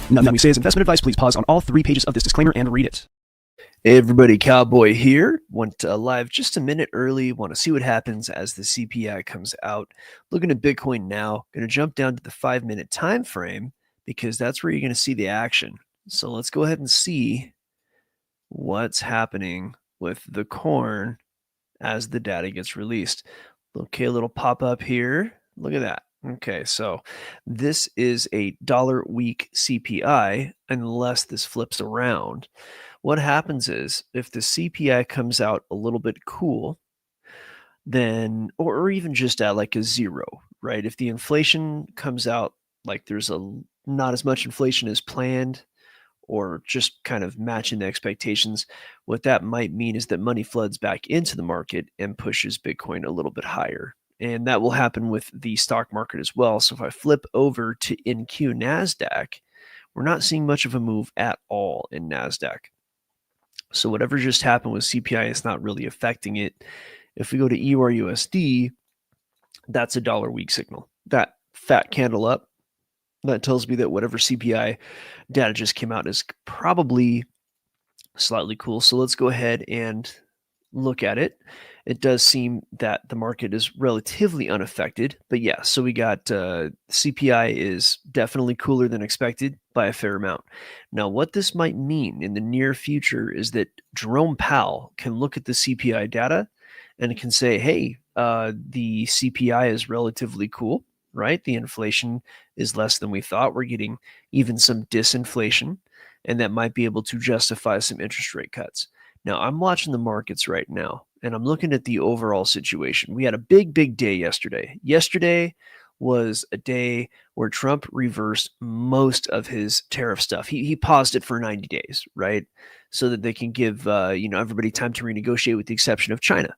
Nothing we say is investment advice. Please pause on all 3 pages of this disclaimer and read it. Hey everybody, Cowboy here. Went live just a minute early. Want to see what happens as the CPI comes out. Looking at Bitcoin now. Going to jump down to the 5-minute time frame because that's where you're going to see the action. So let's go ahead and see what's happening with the corn as the data gets released. Okay, a little pop up here. Look at that. Okay, so this is a dollar week CPI unless this flips around. What happens is if the CPI comes out a little bit cool, then, or even just at like a 0, right? If the inflation comes out like there's not as much inflation as planned, or just kind of matching the expectations, what that might mean is that money floods back into the market and pushes Bitcoin a little bit higher. And that will happen with the stock market as well. So if I flip over to NQ NASDAQ, we're not seeing much of a move at all in NASDAQ. So whatever just happened with CPI is not really affecting it. If we go to EURUSD, that's a dollar week signal. That fat candle up, that tells me that whatever CPI data just came out is probably slightly cool. So let's go ahead and look at it. It does seem that the market is relatively unaffected, but yeah, so we got CPI is definitely cooler than expected by a fair amount. Now, what this might mean in the near future is that Jerome Powell can look at the CPI data and can say, hey, the CPI is relatively cool, right? The inflation is less than we thought. We're getting even some disinflation, and that might be able to justify some interest rate cuts. Now, I'm watching the markets right now, and I'm looking at the overall situation. We had a big, big day yesterday. Yesterday was a day where Trump reversed most of his tariff stuff. He paused it for 90 days, right? So that they can give everybody time to renegotiate, with the exception of China.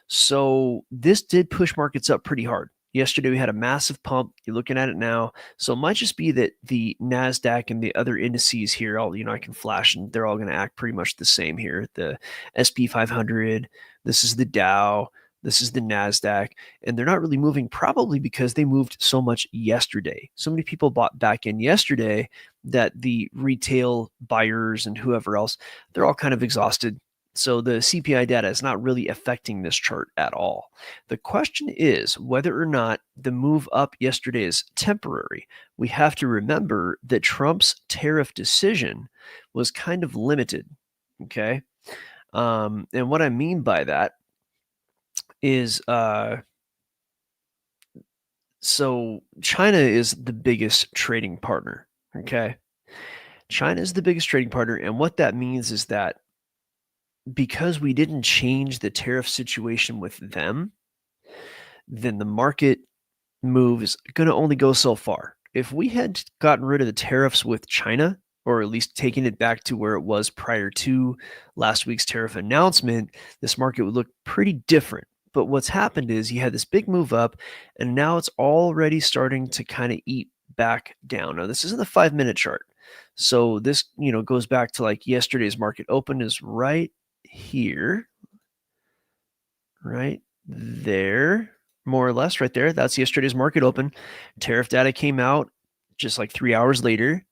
So this did push markets up pretty hard. Yesterday, we had a massive pump. You're looking at it now. So it might just be that the NASDAQ and the other indices here, I can flash, and they're all going to act pretty much the same here. The SP 500, this is the Dow, this is the NASDAQ, and they're not really moving, probably because they moved so much yesterday. So many people bought back in yesterday that the retail buyers and whoever else, they're all kind of exhausted. So the CPI data is not really affecting this chart at all. The question is whether or not the move up yesterday is temporary. We have to remember that Trump's tariff decision was kind of limited, okay? And what I mean by that is, so China is the biggest trading partner, okay? China is the biggest trading partner, and what that means is that because we didn't change the tariff situation with them, then the market move is going to only go so far. If we had gotten rid of the tariffs with China, or at least taking it back to where it was prior to last week's tariff announcement, this market would look pretty different. But what's happened is you had this big move up, and now it's already starting to kind of eat back down. Now, this isn't the 5-minute chart. So this, goes back to like yesterday's market open is right here, right there, more or less right there. That's yesterday's market open. Tariff data came out just like 3 hours later.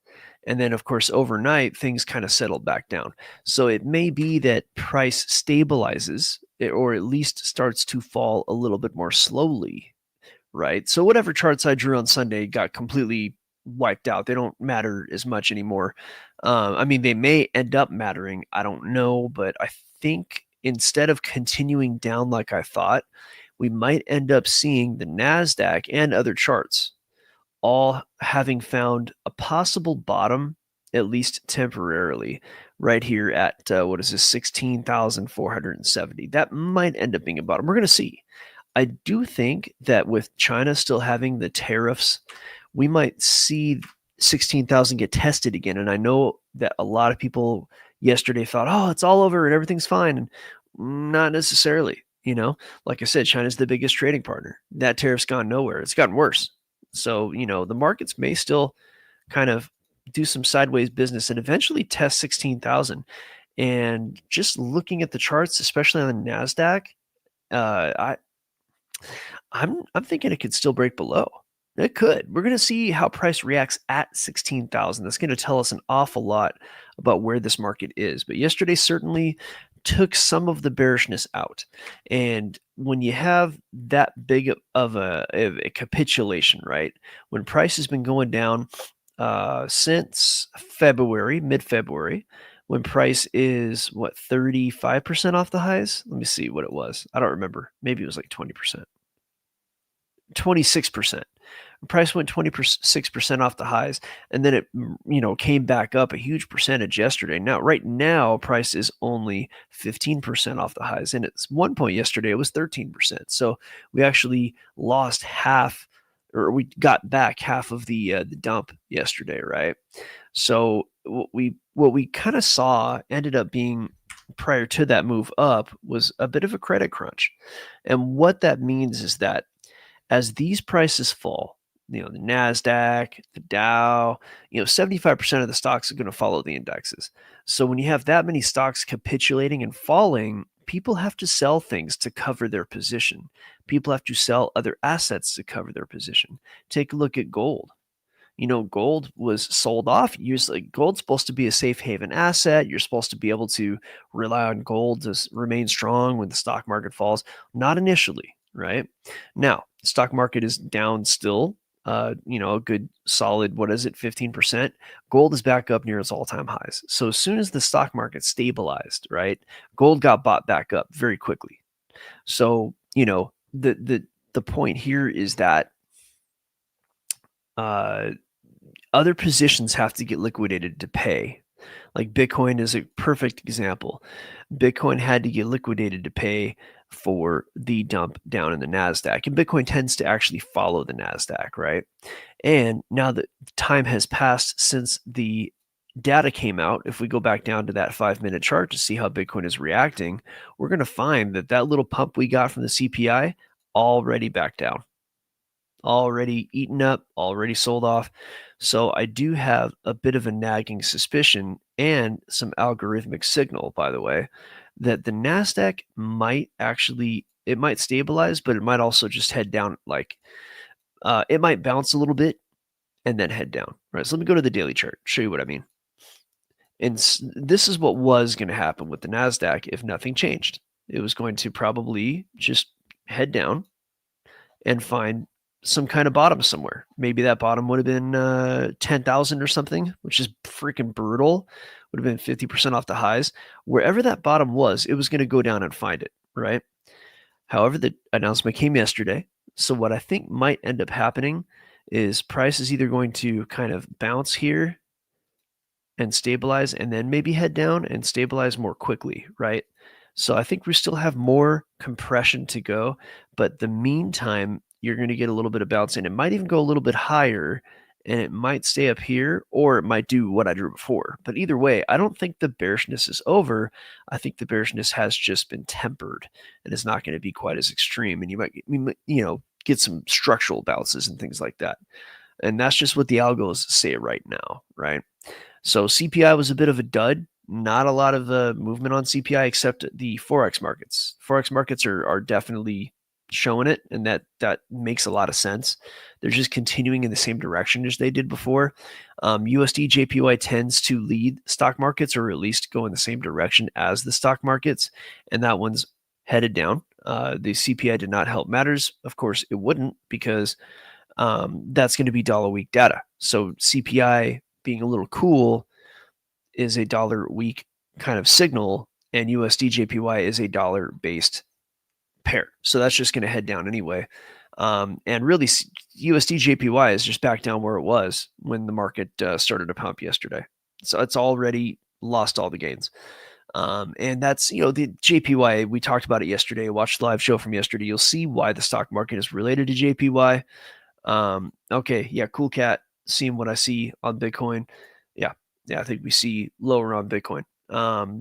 And then, of course, overnight, things kind of settled back down. So it may be that price stabilizes, or at least starts to fall a little bit more slowly, right? So whatever charts I drew on Sunday got completely wiped out. They don't matter as much anymore. They may end up mattering. I don't know, but I think instead of continuing down like I thought, we might end up seeing the NASDAQ and other charts all having found a possible bottom, at least temporarily, right here at, 16,470. That might end up being a bottom. We're going to see. I do think that with China still having the tariffs, we might see 16,000 get tested again. And I know that a lot of people yesterday thought, oh, it's all over and everything's fine. And not necessarily. Like I said, China's the biggest trading partner. That tariff's gone nowhere. It's gotten worse. So, the markets may still kind of do some sideways business and eventually test 16,000. And just looking at the charts, especially on the NASDAQ, I'm thinking it could still break below. It could. We're going to see how price reacts at 16,000. That's going to tell us an awful lot about where this market is. But yesterday certainly took some of the bearishness out. And when you have that big of a capitulation, right? When price has been going down since February, mid-February, when price is what, 35% off the highs? Let me see what it was. I don't remember. Maybe it was like 20%. 26%. Price went 26% off the highs, and then it came back up a huge percentage yesterday. Now, right now, price is only 15% off the highs, and at one point yesterday it was 13%. So we actually lost half, or we got back half of the dump yesterday, right? So what we kind of saw ended up being, prior to that move up, was a bit of a credit crunch. And what that means is that as these prices fall, the NASDAQ, the Dow, 75% of the stocks are going to follow the indexes. So when you have that many stocks capitulating and falling, people have to sell things to cover their position. People have to sell other assets to cover their position. Take a look at gold. Gold was sold off. Usually, gold's supposed to be a safe haven asset. You're supposed to be able to rely on gold to remain strong when the stock market falls. Not initially, right? Now, the stock market is down still. A good solid, 15%. Gold is back up near its all-time highs. So as soon as the stock market stabilized, right, gold got bought back up very quickly. So the point here is that other positions have to get liquidated to pay. Like Bitcoin is a perfect example. Bitcoin had to get liquidated to pay for the dump down in the NASDAQ. And Bitcoin tends to actually follow the NASDAQ, right? And now that time has passed since the data came out, if we go back down to that 5-minute chart to see how Bitcoin is reacting, we're going to find that little pump we got from the CPI already back down, already eaten up, already sold off. So I do have a bit of a nagging suspicion and some algorithmic signal, by the way, that the NASDAQ might stabilize, but it might also just head down. It might bounce a little bit and then head down. Right. So let me go to the daily chart, show you what I mean. And this is what was going to happen with the NASDAQ if nothing changed. It was going to probably just head down and find some kind of bottom somewhere. Maybe that bottom would have been 10,000 or something, which is freaking brutal. Would have been 50% off the highs. Wherever that bottom was, it was going to go down and find it, right? However, the announcement came yesterday. So what I think might end up happening is price is either going to kind of bounce here and stabilize, and then maybe head down and stabilize more quickly, right? So I think we still have more compression to go, but the meantime, you're going to get a little bit of bounce in. It might even go a little bit higher, and it might stay up here, or it might do what I drew before. But either way, I don't think the bearishness is over. I think the bearishness has just been tempered, and it's not going to be quite as extreme. And you might get some structural bounces and things like that. And that's just what the algos say right now, right? So CPI was a bit of a dud. Not a lot of movement on CPI except the Forex markets. Forex markets are definitely showing it, and that makes a lot of sense. They're just continuing in the same direction as they did before. USD JPY tends to lead stock markets, or at least go in the same direction as the stock markets, and that one's headed down. The CPI did not help matters. Of course, it wouldn't, because that's going to be dollar week data. So CPI being a little cool is a dollar week kind of signal, and USD JPY is a dollar based pair. So that's just going to head down anyway. And really, USD JPY is just back down where it was when the market started to pump yesterday. So it's already lost all the gains. And that's, the JPY, we talked about it yesterday. Watch the live show from yesterday. You'll see why the stock market is related to JPY. Okay. Yeah. Cool cat. Seeing what I see on Bitcoin. Yeah. I think we see lower on Bitcoin.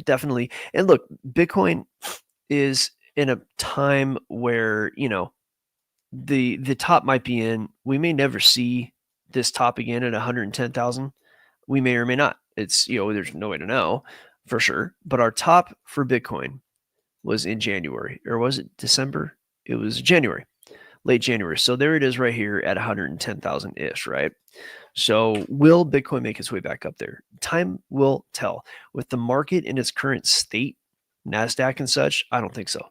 Definitely. And look, Bitcoin is in a time where, the top might be in. We may never see this top again at 110,000. We may or may not. It's, there's no way to know for sure. But our top for Bitcoin was in January, or was it December? It was January. late January. So there it is right here at 110,000-ish, right? So will Bitcoin make its way back up there? Time will tell. With the market in its current state, NASDAQ and such, I don't think so.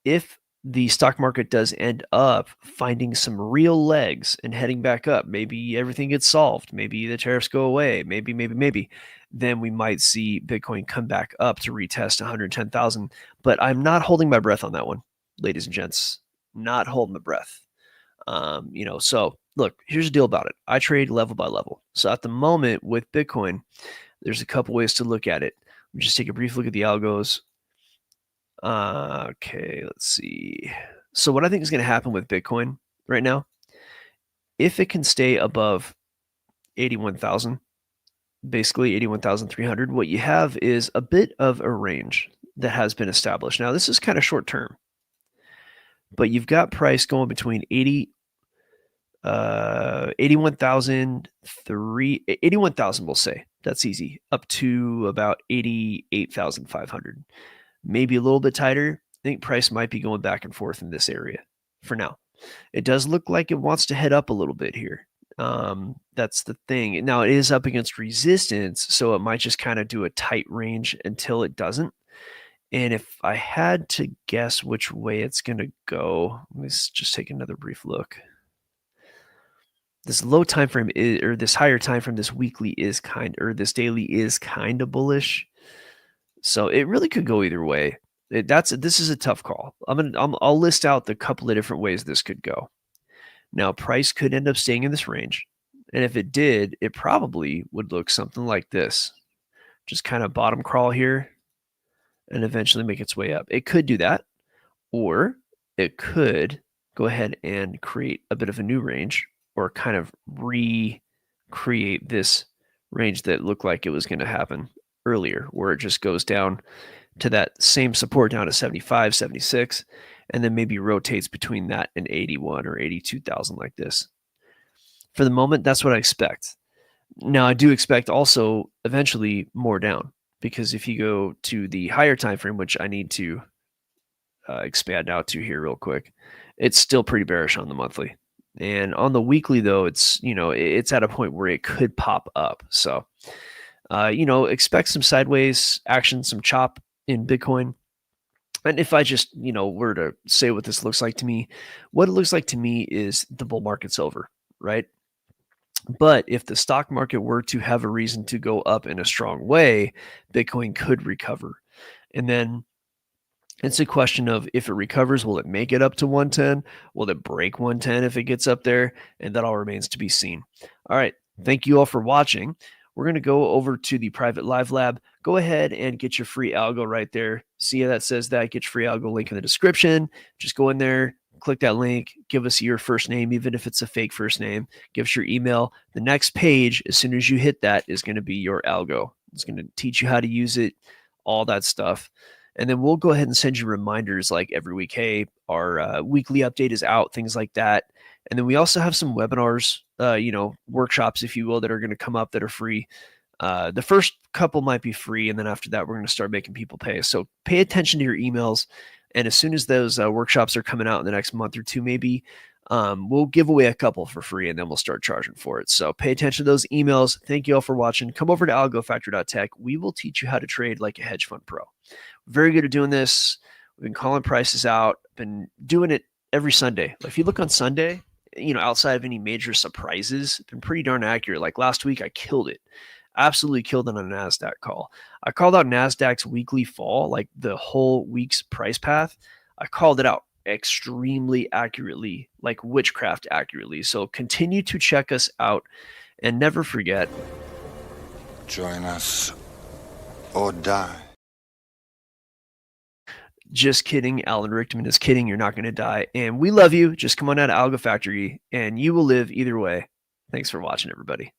If the stock market does end up finding some real legs and heading back up, maybe everything gets solved, maybe the tariffs go away, maybe, then we might see Bitcoin come back up to retest 110,000. But I'm not holding my breath on that one, ladies and gents. Not holding my breath. So look, here's the deal about it. I trade level by level. So at the moment with Bitcoin, there's a couple ways to look at it. Let me just take a brief look at the algos. Okay, let's see. So what I think is going to happen with Bitcoin right now, if it can stay above 81,000, basically 81,300, what you have is a bit of a range that has been established. Now, this is kind of short term, but you've got price going between 81,000, we'll say. That's easy, up to about 88,500. Maybe a little bit tighter. I think price might be going back and forth in this area for now. It does look like it wants to head up a little bit here. That's the thing. Now it is up against resistance, so it might just kind of do a tight range until it doesn't. And if I had to guess which way it's going to go, let's just take another brief look. This low time frame is, or this higher time frame, this weekly is this daily is kind of bullish. So it really could go either way. This is a tough call. I'll list out the couple of different ways this could go. Now, price could end up staying in this range, and if it did, it probably would look something like this. Just kind of bottom crawl here, and eventually make its way up. It could do that, or it could go ahead and create a bit of a new range, or kind of recreate this range that looked like it was going to happen earlier, where it just goes down to that same support down to 75, 76, and then maybe rotates between that and 81 or 82,000 like this. For the moment, that's what I expect. Now, I do expect also eventually more down, because if you go to the higher time frame, which I need to expand out to here real quick, it's still pretty bearish on the monthly. And on the weekly, though, it's at a point where it could pop up. So expect some sideways action, some chop in Bitcoin. And if I just, were to say what this looks like to me, what it looks like to me is the bull market's over, right? But if the stock market were to have a reason to go up in a strong way, Bitcoin could recover. And then it's a question of, if it recovers, will it make it up to 110? Will it break 110 if it gets up there? And that all remains to be seen. All right. Thank you all for watching. We're going to go over to the private live lab. Go ahead and get your free algo right there. See how that says that? Get your free algo link in the description. Just go in there, click that link, give us your first name, even if it's a fake first name. Give us your email. The next page, as soon as you hit that, is going to be your algo. It's going to teach you how to use it, all that stuff. And then we'll go ahead and send you reminders like every week. Hey, our weekly update is out, things like that. And then we also have some webinars, workshops, if you will, that are going to come up that are free. The first couple might be free, and then after that, we're going to start making people pay. So pay attention to your emails. And as soon as those workshops are coming out in the next month or two, maybe, we'll give away a couple for free, and then we'll start charging for it. So pay attention to those emails. Thank you all for watching. Come over to algofactory.tech. We will teach you how to trade like a hedge fund pro. Very good at doing this. We've been calling prices out. Been doing it every Sunday. If you look on Sunday, outside of any major surprises, it's been pretty darn accurate. Like last week, I killed it. Absolutely killed it on a NASDAQ call. I called out NASDAQ's weekly fall, like the whole week's price path. I called it out extremely accurately, like witchcraft accurately. So continue to check us out, and never forget, join us or die. Just kidding. Alan Richtman is kidding. You're not going to die. And we love you. Just come on out to Algo Factory and you will live either way. Thanks for watching, everybody.